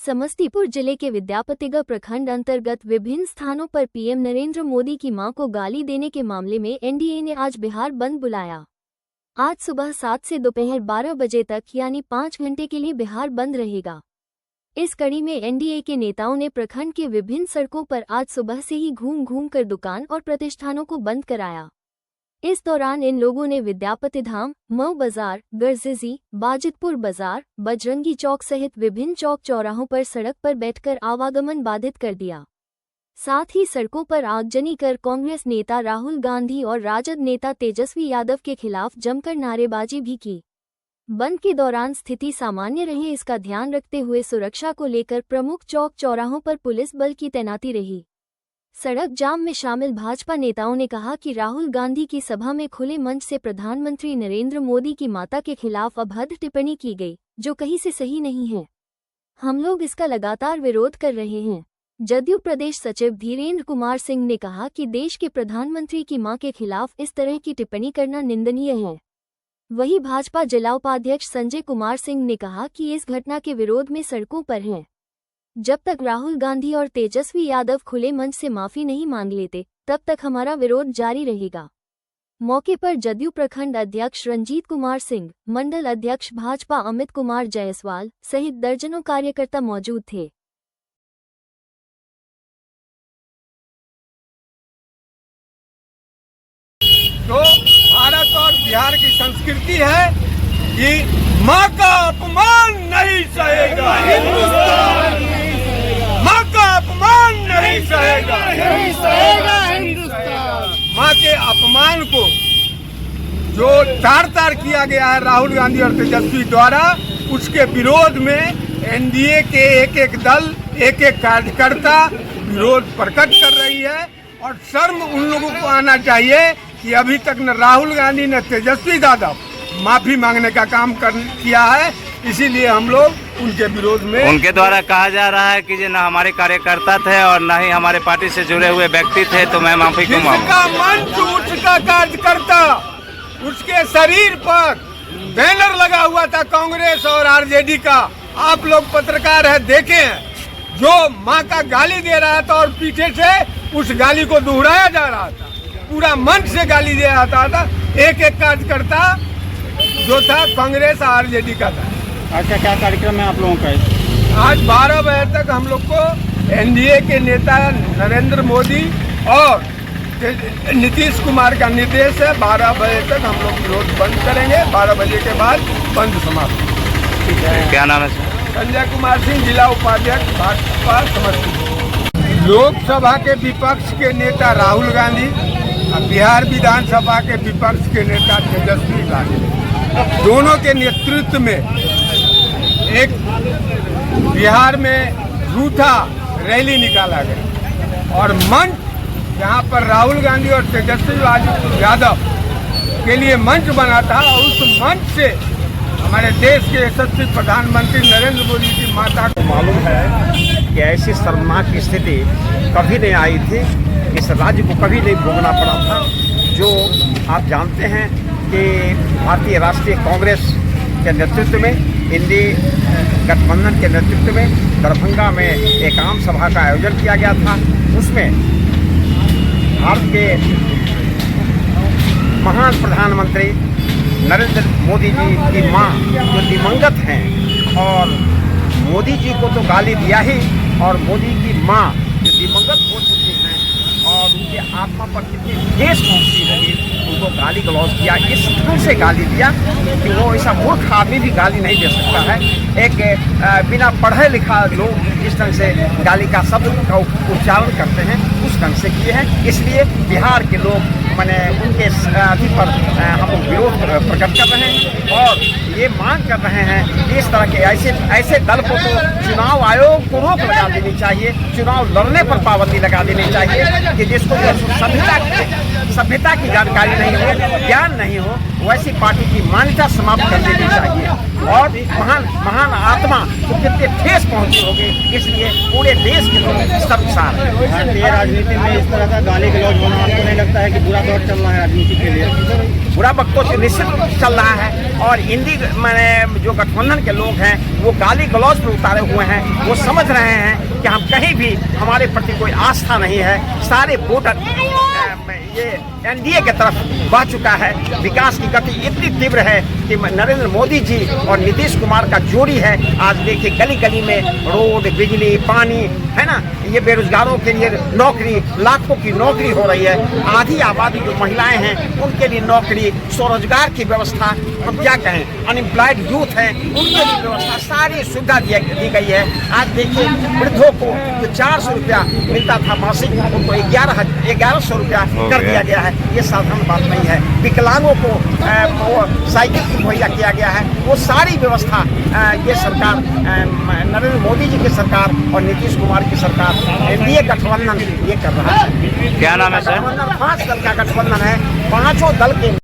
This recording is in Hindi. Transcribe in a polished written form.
समस्तीपुर जिले के विद्यापतिगढ़ प्रखंड अंतर्गत विभिन्न स्थानों पर पीएम नरेंद्र मोदी की मां को गाली देने के मामले में एनडीए ने आज बिहार बंद बुलाया। आज सुबह 7 से दोपहर 12 बजे तक यानी 5 घंटे के लिए बिहार बंद रहेगा। इस कड़ी में एनडीए के नेताओं ने प्रखंड के विभिन्न सड़कों पर आज सुबह से ही घूम घूम कर दुकान और प्रतिष्ठानों को बंद कराया। इस दौरान इन लोगों ने विद्यापति धाम, मऊ बाजार, गरजेजी, बाजितपुर बाजार, बजरंगी चौक सहित विभिन्न चौक चौराहों पर सड़क पर बैठकर आवागमन बाधित कर दिया। साथ ही सड़कों पर आगजनी कर कांग्रेस नेता राहुल गांधी और राजद नेता तेजस्वी यादव के खिलाफ जमकर नारेबाजी भी की। बंद के दौरान स्थिति सामान्य रहे, इसका ध्यान रखते हुए सुरक्षा को लेकर प्रमुख चौक चौराहों पर पुलिस बल की तैनाती रही। सड़क जाम में शामिल भाजपा नेताओं ने कहा कि राहुल गांधी की सभा में खुले मंच से प्रधानमंत्री नरेंद्र मोदी की माता के खिलाफ अभद्र टिप्पणी की गई, जो कहीं से सही नहीं है। हम लोग इसका लगातार विरोध कर रहे हैं। जदयू प्रदेश सचिव धीरेन्द्र कुमार सिंह ने कहा कि देश के प्रधानमंत्री की मां के खिलाफ इस तरह की टिप्पणी करना निंदनीय है। वहीं भाजपा जिला उपाध्यक्ष संजय कुमार सिंह ने कहा कि इस घटना के विरोध में सड़कों पर हैं। जब तक राहुल गांधी और तेजस्वी यादव खुले मंच से माफी नहीं मांग लेते, तब तक हमारा विरोध जारी रहेगा। मौके पर जदयू प्रखंड अध्यक्ष रंजीत कुमार सिंह, मंडल अध्यक्ष भाजपा अमित कुमार जायसवाल सहित दर्जनों कार्यकर्ता मौजूद थे। तो भारत और बिहार की संस्कृति है कि माँ का अपमान नहीं सहेगा हिंदुस्तान, माँ का अपमान नहीं सहेगा हिंदुस्तान। माँ के अपमान को जो तार किया गया है राहुल गांधी और तेजस्वी द्वारा, उसके विरोध में एनडीए के एक दल, एक कार्यकर्ता विरोध प्रकट कर रही है। और शर्म उन लोगों को आना चाहिए कि अभी तक न राहुल गांधी न तेजस्वी यादव माफी मांगने का काम किया है। इसीलिए हम लोग उनके विरोध में, उनके द्वारा कहा जा रहा है कि जो न हमारे कार्यकर्ता थे और न ही हमारे पार्टी से जुड़े हुए व्यक्ति थे, तो मैं माफी क्यों मांगूं? जिसका मंच उसका कार्यकर्ता, उसके शरीर पर बैनर लगा हुआ था कांग्रेस और आरजेडी का। आप लोग पत्रकार है, देखें, जो माँ का गाली दे रहा था और पीछे से उस गाली को दोहराया जा रहा था, पूरा मंच से गाली दे रहा था। एक कार्यकर्ता जो था कांग्रेस आरजेडी का था। अच्छा, क्या कार्यक्रम है आप लोगों का? आज 12 बजे तक हम लोग को एनडीए के नेता नरेंद्र मोदी और नीतीश कुमार का निर्देश है। 12 बजे तक हम लोग विरोध बंद करेंगे। 12 बजे के बाद बंद समाप्त। क्या नाम है? संजय कुमार सिंह, जिला उपाध्यक्ष भाजपा समस्तीपुर। लोकसभा के विपक्ष के नेता राहुल गांधी, बिहार विधानसभा के विपक्ष के नेता तेजस्वी गांधी, दोनों के नेतृत्व में एक बिहार में झूठा रैली निकाला गया और मंच, जहां पर राहुल गांधी और तेजस्वी यादव के लिए मंच बना था, उस मंच से हमारे देश के यशस्वी प्रधानमंत्री नरेंद्र मोदी की माता को मालूम है कि ऐसी शर्मनाक स्थिति कभी नहीं आई थी, इस राज्य को कभी नहीं भोगना पड़ा था। जो आप जानते हैं कि भारतीय राष्ट्रीय कांग्रेस के नेतृत्व में, इंडी गठबंधन के नेतृत्व में दरभंगा में एक आम सभा का आयोजन किया गया था। उसमें भारत के महान प्रधानमंत्री नरेंद्र मोदी जी की मां जो दिवंगत हैं, और मोदी जी को तो गाली दिया ही, और मोदी की मां जो दिवंगत हो चुकी हैं और उनके आत्मा पर कितनी ठेस पहुंची रही, उनको गाली गलौज किया। इस ढंग से गाली दिया कि वो ऐसा मूर्ख आदमी भी गाली नहीं दे सकता है। एक बिना पढ़े लिखा लोग जिस ढंग से गाली का शब्द का उच्चारण करते हैं, उस ढंग से किए हैं। इसलिए बिहार के लोग मैंने उनके अति पर हम विरोध प्रकट कर रहे हैं और ये मांग कर रहे हैं कि इस तरह के ऐसे दल को तो चुनाव आयोग को रोक लगा देनी चाहिए, चुनाव लड़ने पर पाबंदी लगा देनी चाहिए कि जिसको सभ्यता की जानकारी नहीं हो, ज्ञान नहीं हो, वैसी पार्टी की मान्यता समाप्त कर देनी चाहिए। और महान महान आत्मा को कितने ठेस पहुंची होगी, इसलिए पूरे देश के लोग शर्मसार हैं। भारतीय राजनीति में इस तरह का गाली गलौज होना आपको नहीं लगता है कि बुरा दौर चल रहा है राजनीति के लिए? बुरा वक्त तो निश्चित चल रहा है, और हिंदी मैंने जो गठबंधन के लोग हैं वो गाली गलौज पर उतारे हुए हैं। वो समझ रहे हैं कि हम कहीं भी हमारे प्रति कोई आस्था नहीं है। सारे वोटर ये एनडीए की तरफ बढ़ चुका है। विकास की गति इतनी तीव्र है कि नरेंद्र मोदी जी और नीतीश कुमार का जोड़ी है। आज देखिए गली गली में रोड, बिजली, पानी है ना, ये बेरोजगारों के लिए नौकरी, लाखों की नौकरी हो रही है। आधी आबादी जो महिलाएं हैं उनके लिए नौकरी, स्वरोजगार की व्यवस्था, हम क्या कहें, अनएम्प्लॉयड यूथ है उनके लिए व्यवस्था, सारी सुविधा दी गई है। आज देखिए वृद्धों को जो 400 रुपया मिलता था मासिक, उनको 1100 रुपया कर दिया गया है। ये साधारण बात नहीं है। विकलांगों को साइकिल मुहैया किया गया है। वो सारी व्यवस्था ये सरकार, नरेंद्र मोदी जी की सरकार और नीतीश कुमार की सरकार, एनडीए गठबंधन ये कर रहा है। क्या नाम है सर? गठबंधन 5 दल का गठबंधन है। 5 दल के